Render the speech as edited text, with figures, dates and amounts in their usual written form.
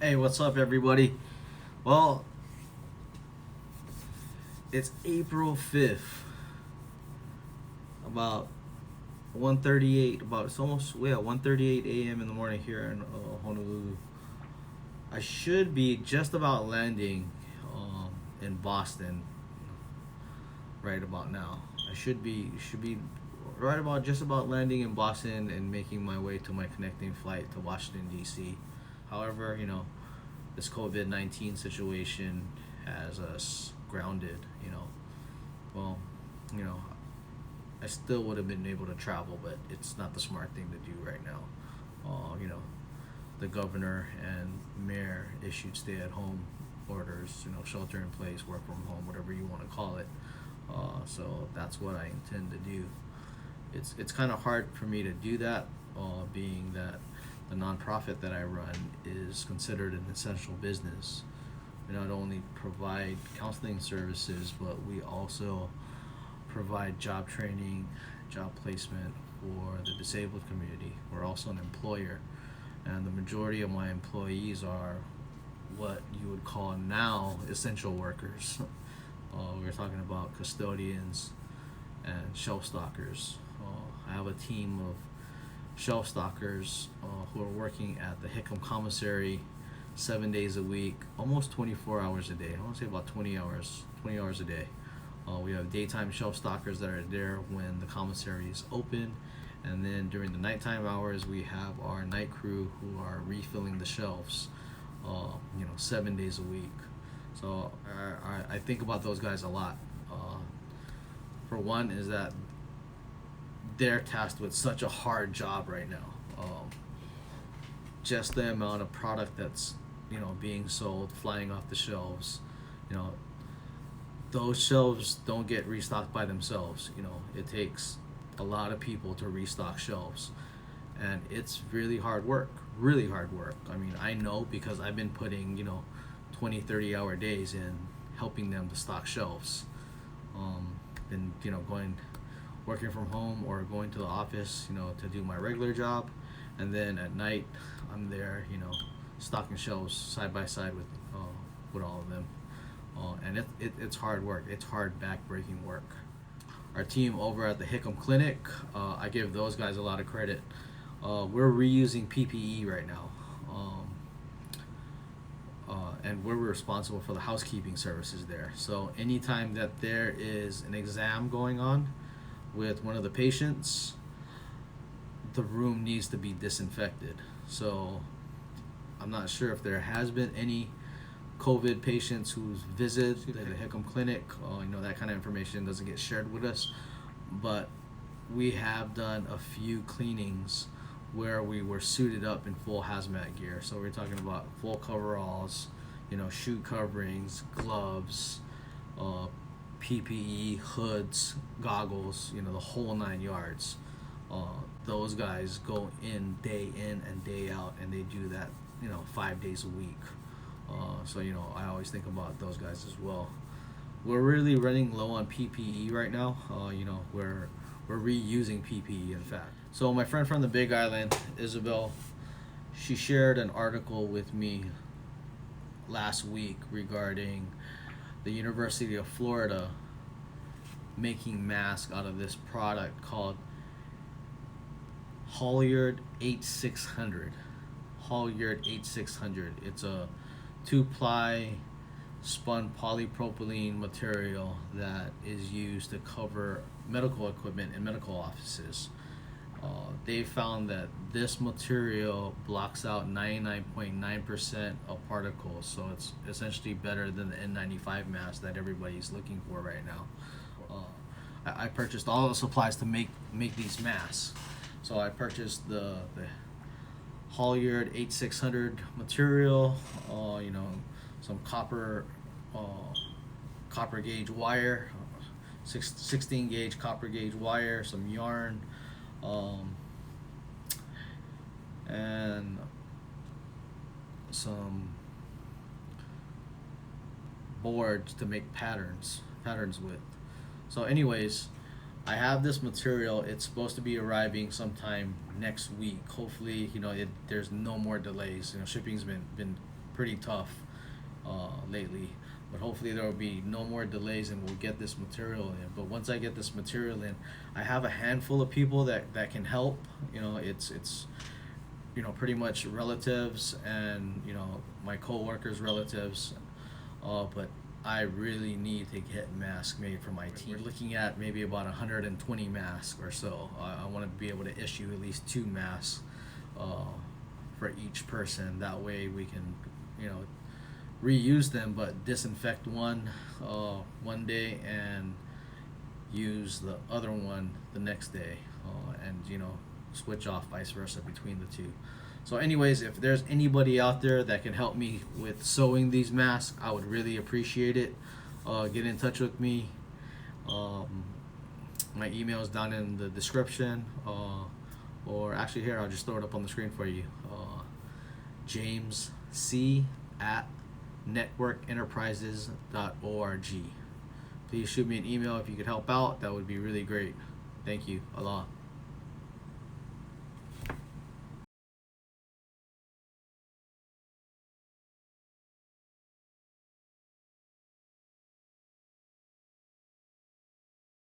Hey, what's up, everybody? Well, it's April 5th, about 1:38. It's almost 1:38 a.m. in the morning here in Honolulu. I should be just about landing in Boston right about now. I should be right about just about landing in Boston and making my way to my connecting flight to Washington D.C. However, this COVID-19 situation has us grounded. Well, you know, I still would have been able to travel, but it's not the smart thing to do right now. The governor and mayor issued stay-at-home orders. Shelter in place, work from home, whatever you want to call it. So that's what I intend to do. It's kind of hard for me to do that, being that the nonprofit that I run is considered an essential business. We not only provide counseling services, but we also provide job training, job placement for the disabled community. We're also an employer, and the majority of my employees are what you would call now essential workers. We're talking about custodians and shelf stockers. I have a team of shelf stockers who are working at the Hickam Commissary 7 days a week, almost 24 hours a day. I want to say about 20 hours a day. We have daytime shelf stockers that are there when the commissary is open, and then during the nighttime hours we have our night crew who are refilling the shelves 7 days a week. So I think about those guys a lot. For one is that they're tasked with such a hard job right now. Just the amount of product that's being sold, flying off the shelves. Those shelves don't get restocked by themselves. It takes a lot of people to restock shelves, and it's really hard work. Really hard work. I mean, I know because I've been putting 20, 30-hour days in helping them to stock shelves. Been working from home or going to the office to do my regular job, and then at night I'm there stocking shelves side by side with all of them. And it's hard work. It's hard back-breaking work. Our team over at the Hickam Clinic, I give those guys a lot of credit. We're reusing PPE right now, and we're responsible for the housekeeping services there. So anytime that there is an exam going on with one of the patients, the room needs to be disinfected. So I'm not sure if there has been any COVID patients who's visited the Hickam Clinic. That kind of information doesn't get shared with us, but we have done a few cleanings where we were suited up in full hazmat gear. So we're talking about full coveralls, shoe coverings, gloves, PPE, hoods, goggles, the whole 9 yards. Those guys go in and day out, and they do that 5 days a week. So I always think about those guys as well. We're really running low on PPE right now. We're reusing PPE, in fact. So my friend from the Big Island, Isabel, she shared an article with me last week regarding the University of Florida making masks out of this product called Halyard 8600. Halyard 8600. It's a 2-ply spun polypropylene material that is used to cover medical equipment in medical offices. They found that this material blocks out 99.9% of particles, so it's essentially better than the N95 mask that everybody's looking for right now. I purchased all the supplies to make these masks. So I purchased the Halyard 8600 material, some copper gauge wire, 16 gauge copper gauge wire, some yarn, and some boards to make patterns with. So anyways, I have this material. It's supposed to be arriving sometime next week. Hopefully, there's no more delays. Shipping's been pretty tough lately. But hopefully there will be no more delays and we'll get this material in. But once I get this material in, I have a handful of people that can help. You know, it's you know, pretty much relatives and, you know, my co-workers' relatives. But I really need to get masks made for my team. We're looking at maybe about 120 masks or so. I want to be able to issue at least 2 masks for each person. That way we can, you know, reuse them, but disinfect one day and use the other one the next day, and, you know, switch off vice versa between the two. So anyways, if there's anybody out there that can help me with sewing these masks, I would really appreciate it. Get in touch with me. My email is down in the description, or actually here, I'll just throw it up on the screen for you. jamesc@networkenterprises.org. Please shoot me an email if you could help out. That would be really great. Thank you. Allah.